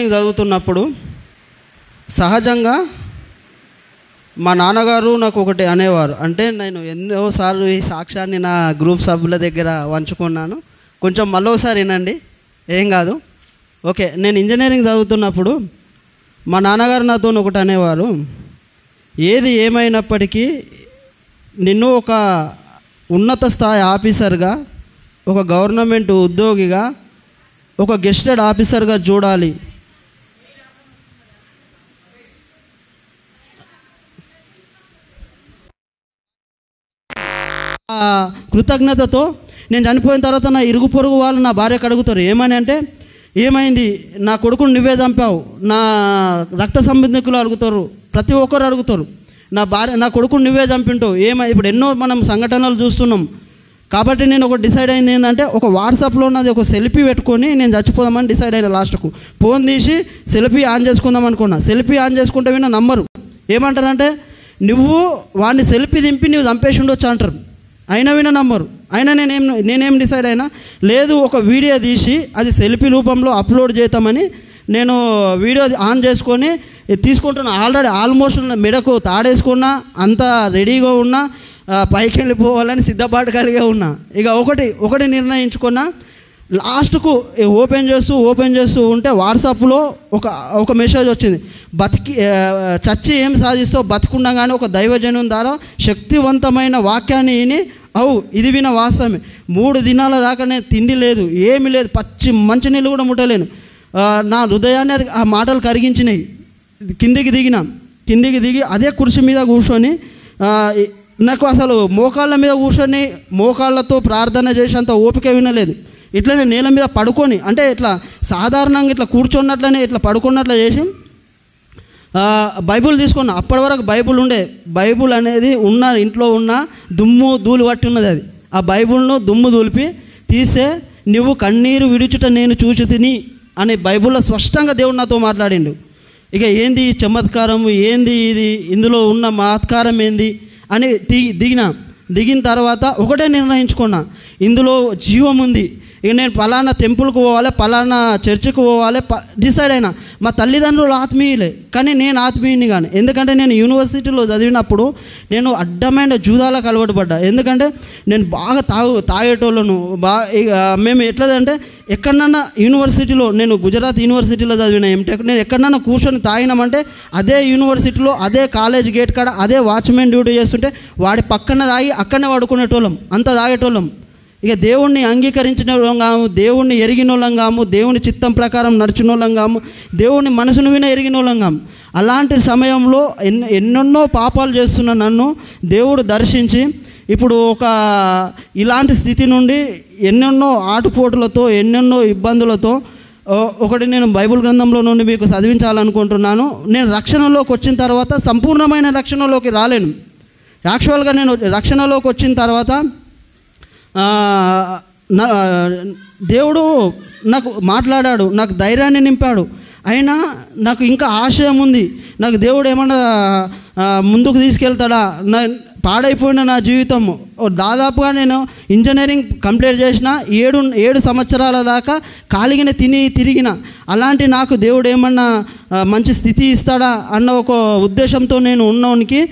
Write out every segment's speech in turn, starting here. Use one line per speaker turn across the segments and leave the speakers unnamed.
చదువుతున్నప్పుడు సహజంగా మా నాన్నగారు నాకు ఒకటి అనేవారు. అంటే నేను ఎన్నోసార్లు ఈ సాక్ష్యాన్ని నా గ్రూప్ సభ్యుల దగ్గర వంచుకున్నాను. కొంచెం మళ్ళోసారి వినండి, ఏం కాదు. ఓకే, నేను ఇంజనీరింగ్ చదువుతున్నప్పుడు మా నాన్నగారు నాతో ఒకటి అనేవారు. ఏది ఏమైనప్పటికీ నిన్ను ఒక ఉన్నత స్థాయి ఆఫీసర్గా, ఒక గవర్నమెంట్ ఉద్యోగిగా, ఒక గెస్టెడ్ ఆఫీసర్గా చూడాలి. కృతజ్ఞతతో నేను చనిపోయిన తర్వాత నా ఇరుగు పొరుగు వాళ్ళు నా భార్యకు అడుగుతారు, ఏమని అంటే, ఏమైంది, నా కొడుకును నువ్వే చంపావు. నా రక్త సంబంధికులు అడుగుతారు, ప్రతి ఒక్కరు అడుగుతారు, నా కొడుకును నువ్వే చంపింటావు ఏమై. ఇప్పుడు ఎన్నో మనం సంఘటనలు చూస్తున్నాం. కాబట్టి నేను ఒక డిసైడ్ అయింది ఏంటంటే, ఒక వాట్సాప్లో నాది ఒక సెల్ఫీ పెట్టుకొని నేను చచ్చిపోదామని డిసైడ్ అయినా. లాస్ట్కు ఫోన్ తీసి సెల్ఫీ ఆన్ చేసుకుందాం అనుకున్నా. సెల్ఫీ ఆన్ చేసుకుంటే విన్న నంబరు ఏమంటారంటే, నువ్వు వాడిని సెల్ఫీ దింపి నువ్వు చంపేసి ఉండొచ్చు అంటారు. అయినా విన నంబరు. అయినా నేనేం డిసైడ్ అయినా, లేదు ఒక వీడియో తీసి అది సెల్ఫీ రూపంలో అప్లోడ్ చేద్దామని నేను వీడియో ఆన్ చేసుకొని తీసుకుంటున్నా. ఆల్రెడీ ఆల్మోస్ట్ మెడకు తాడేసుకున్నా, అంతా రెడీగా ఉన్నా, పైకి వెళ్ళిపోవాలని సిద్ధపాటు కలిగే ఉన్నా. ఇక ఒకటి నిర్ణయించుకున్నా. లాస్ట్కు ఓపెన్ చేస్తూ ఉంటే వాట్సాప్లో ఒక మెసేజ్ వచ్చింది. చచ్చి ఏం సాధిస్తావు, బతికుండగానే ఒక దైవజనం ద్వారా శక్తివంతమైన వాక్యాన్ని విని, ఇది విన వాస్తవమే. 3 దినాల దాకా నేను తిండి లేదు, ఏమీ లేదు, మంచినీళ్ళు కూడా ముట్టలేను. నా హృదయాన్ని ఆ మాటలు కరిగించినాయి. కిందికి దిగి అదే కుర్చీ మీద కూర్చొని, నాకు అసలు మోకాళ్ళ మీద కూర్చొని మోకాళ్ళతో ప్రార్థన చేసేంత ఓపిక వినలేదు. ఇట్లనే నేల మీద పడుకొని, అంటే ఇట్లా సాధారణంగా ఇట్లా కూర్చున్నట్లనే ఇట్లా పడుకున్నట్లు చేసి బైబుల్ తీసుకున్నా. అప్పటి వరకు బైబుల్ ఉండే, బైబుల్ అనేది ఇంట్లో ఉన్న దుమ్ము ధూళి పట్టి ఉన్నది. అది ఆ బైబుల్ను దుమ్ము దులిపి తీస్తే, నువ్వు కన్నీరు విడుచుట నేను చూచి తిని అనే బైబుల్లో స్పష్టంగా దేవుడు నాతో మాట్లాడిండు. ఇక ఏంది చమత్కారం, ఏంది ఇది, ఇందులో ఉన్న మహత్కారం ఏంది అని దిగిన తర్వాత ఒకటే నిర్ణయించుకున్నా, ఇందులో జీవం ఉంది. ఇక నేను పలానా టెంపుల్కి పోవాలి, పలానా చర్చికి పోవాలి డిసైడ్ అయినా. మా తల్లిదండ్రులు ఆత్మీయులే, కానీ నేను ఆత్మీయుని కానీ. ఎందుకంటే నేను యూనివర్సిటీలో చదివినప్పుడు నేను అడ్డమైన జూదాలకు అలవాటు పడ్డా. ఎందుకంటే నేను బాగా తాగేటోళ్ళను. మేము ఎట్లదంటే, ఎక్కడన్నా యూనివర్సిటీలో, నేను గుజరాత్ యూనివర్సిటీలో చదివిన ఎంటెక్, నేను ఎక్కడన్నా కూర్చొని తాగినామంటే అదే యూనివర్సిటీలో అదే కాలేజ్ గేట్ కాడ అదే వాచ్మెన్ డ్యూటీ చేస్తుంటే వాడి పక్కన తాగి అక్కడనే పడుకునేటోళ్ళం, అంత తాగేటోళ్ళం. ఇక దేవుణ్ణి అంగీకరించిన వాళ్ళం కాము, దేవుణ్ణి ఎరిగిన వాళ్ళం కాము, దేవుని చిత్తం ప్రకారం నడిచిన వాళ్ళం కాము, దేవుని మనసును విన ఎరిగిన వాళ్ళం కాము. అలాంటి సమయంలో ఎన్నెన్నో పాపాలు చేస్తున్న నన్ను దేవుడు దర్శించి, ఇప్పుడు ఇలాంటి స్థితి నుండి ఎన్నెన్నో ఆటుపోటులతో, ఎన్నెన్నో ఇబ్బందులతో ఒకటి నేను బైబిల్ గ్రంథంలో నుండి మీకు చదివించాలనుకుంటున్నాను. నేను రక్షణలోకి వచ్చిన తర్వాత సంపూర్ణమైన రక్షణలోకి రాలేను. యాక్చువల్గా నేను రక్షణలోకి వచ్చిన తర్వాత దేవుడు నాకు మాట్లాడాడు, నాకు ధైర్యాన్ని నింపాడు. అయినా నాకు ఇంకా ఆశయం ఉంది. నాకు దేవుడు ఏమన్నా ముందుకు తీసుకెళ్తాడా? పాడైపోయిన నా జీవితం. దాదాపుగా నేను ఇంజనీరింగ్ కంప్లీట్ చేసిన 7 సంవత్సరాల దాకా ఖాళీగానే తిరిగిన. అలాంటి నాకు దేవుడు ఏమన్నా మంచి స్థితి ఇస్తాడా అన్న ఒక ఉద్దేశంతో నేను ఉన్నోనికి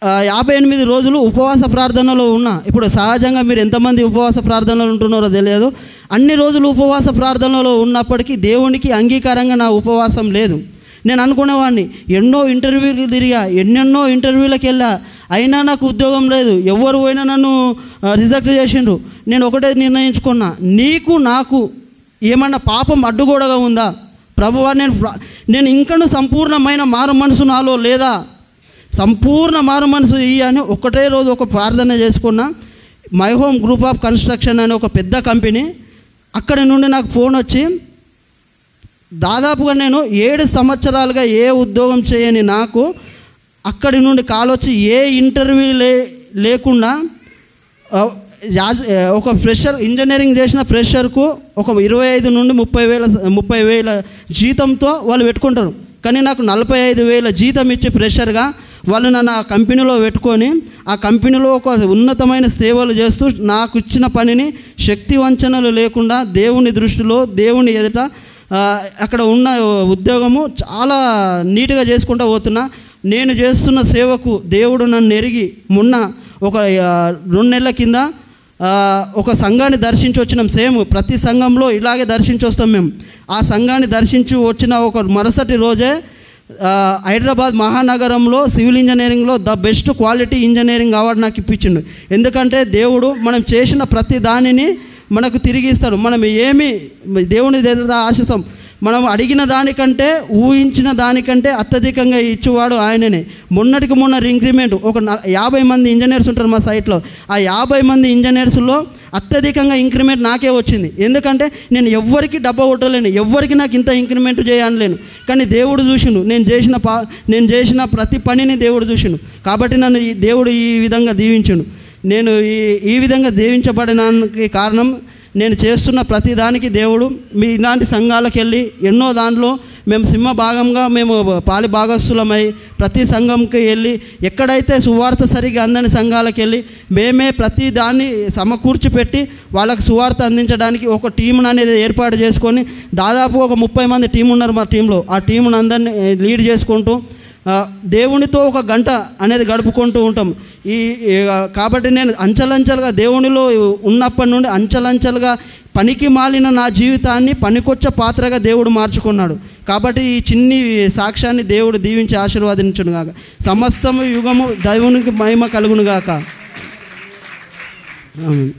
58 రోజులు ఉపవాస ప్రార్థనలో ఉన్నా. ఇప్పుడు సహజంగా మీరు ఎంతమంది ఉపవాస ప్రార్థనలు ఉంటున్నారో తెలియదు. అన్ని రోజులు ఉపవాస ప్రార్థనలో ఉన్నప్పటికీ దేవునికి అంగీకారంగా నా ఉపవాసం లేదు. నేను అనుకునేవాడిని, ఎన్నో ఇంటర్వ్యూకి తిరిగా, ఎన్నెన్నో ఇంటర్వ్యూలకు వెళ్ళా, అయినా నాకు ఉద్యోగం లేదు. ఎవరు పోయినా నన్ను రిజెక్ట్ చేసిండ్రు. నేను ఒకటే నిర్ణయించుకున్నా, నీకు నాకు ఏమన్నా పాపం అడ్డుగోడగా ఉందా ప్రభువా? నేను ఇంకనూ సంపూర్ణమైన మారు మనసు నాలో లేదా? సంపూర్ణ మారు మనసు అని ఒకటే రోజు ఒక ప్రార్థన చేసుకున్నా. My home group of construction అనే ఒక పెద్ద కంపెనీ, అక్కడి నుండి నాకు ఫోన్ వచ్చి, దాదాపుగా నేను 7 సంవత్సరాలుగా ఏ ఉద్యోగం చేయని నాకు అక్కడి నుండి కాల్ వచ్చి, ఏ ఇంటర్వ్యూ లేకుండా ఒక ఫ్రెషర్, ఇంజనీరింగ్ చేసిన ఫ్రెషర్కు ఒక 25 నుండి 30,000 జీతంతో వాళ్ళు పెట్టుకుంటారు. కానీ నాకు 45,000 జీతం ఇచ్చి ఫ్రెషర్గా వాళ్ళు నన్ను ఆ కంపెనీలో పెట్టుకొని, ఆ కంపెనీలో ఒక ఉన్నతమైన సేవలు చేస్తూ నాకు ఇచ్చిన పనిని శక్తి వంచనలు లేకుండా దేవుని దృష్టిలో, దేవుని ఎదుట అక్కడ ఉన్న ఉద్యోగము చాలా నీట్గా చేసుకుంటూ పోతున్నా. నేను చేస్తున్న సేవకు దేవుడు నన్ను ఎరిగి మొన్న ఒక 2 నెలల కింద ఒక సంఘాన్ని దర్శించి వచ్చినాం. సేమ్ ప్రతి సంఘంలో ఇలాగే దర్శించి వస్తాం మేము. ఆ సంఘాన్ని దర్శించి వచ్చిన ఒక మరుసటి రోజే హైదరాబాద్ మహానగరంలో సివిల్ ఇంజనీరింగ్లో the best quality engineering award నాకు ఇప్పించిండు. ఎందుకంటే దేవుడు మనం చేసిన ప్రతి దానిని మనకు తిరిగి ఇస్తాడు. మనం ఏమి దేవుని దగ్గర ఆశిస్తాం, మనం అడిగిన దానికంటే ఊహించిన దానికంటే అత్యధికంగా ఇచ్చేవాడు ఆయననే. మొన్నటికి మొన్న ఇంక్రిమెంట్ ఒక 50 మంది ఇంజనీర్స్ ఉంటారు మా సైట్లో. ఆ 50 మంది ఇంజనీర్స్లో అత్యధికంగా ఇంక్రిమెంట్ నాకే వచ్చింది. ఎందుకంటే నేను ఎవ్వరికి డబ్బా కొట్టలేను, ఎవ్వరికి నాకు ఇంత ఇంక్రిమెంట్ చేయలేను. కానీ దేవుడు చూసిండు, నేను చేసిన ప్రతి పనిని దేవుడు చూసిండు. కాబట్టి నన్ను దేవుడు ఈ విధంగా దీవించిండు. నేను ఈ విధంగా దీవించబడడానికి కారణం నేను చేస్తున్న ప్రతి దానికి దేవుడు. మీ ఇలాంటి సంఘాలకు వెళ్ళి ఎన్నో దాంట్లో మేము సింహభాగంగా మేము పాలి భాగస్థులమై ప్రతి సంఘంకి వెళ్ళి ఎక్కడైతే సువార్త సరిగా అందని సంఘాలకు వెళ్ళి మేమే ప్రతి దాన్ని సమకూర్చి పెట్టి వాళ్ళకి సువార్త అందించడానికి ఒక టీమును అనేది ఏర్పాటు చేసుకొని దాదాపు ఒక 30 మంది టీం ఉన్నారు మా టీంలో. ఆ టీమును అందరినీ లీడ్ చేసుకుంటూ దేవునితో ఒక గంట అనేది గడుపుకుంటూ ఉంటాం. కాబట్టి నేను అంచెలంచెలుగా దేవునిలో ఉన్నప్పటి నుండి అంచెలంచెలుగా పనికి మాలిన నా జీవితాన్ని పనికొచ్చే పాత్రగా దేవుడు మార్చుకున్నాడు. కాబట్టి ఈ చిన్ని సాక్ష్యాన్ని దేవుడు దీవించి ఆశీర్వాదించునుగాక. సమస్తము యుగము దేవునికి మహిమ కలుగునుగాక. ఆమేన్.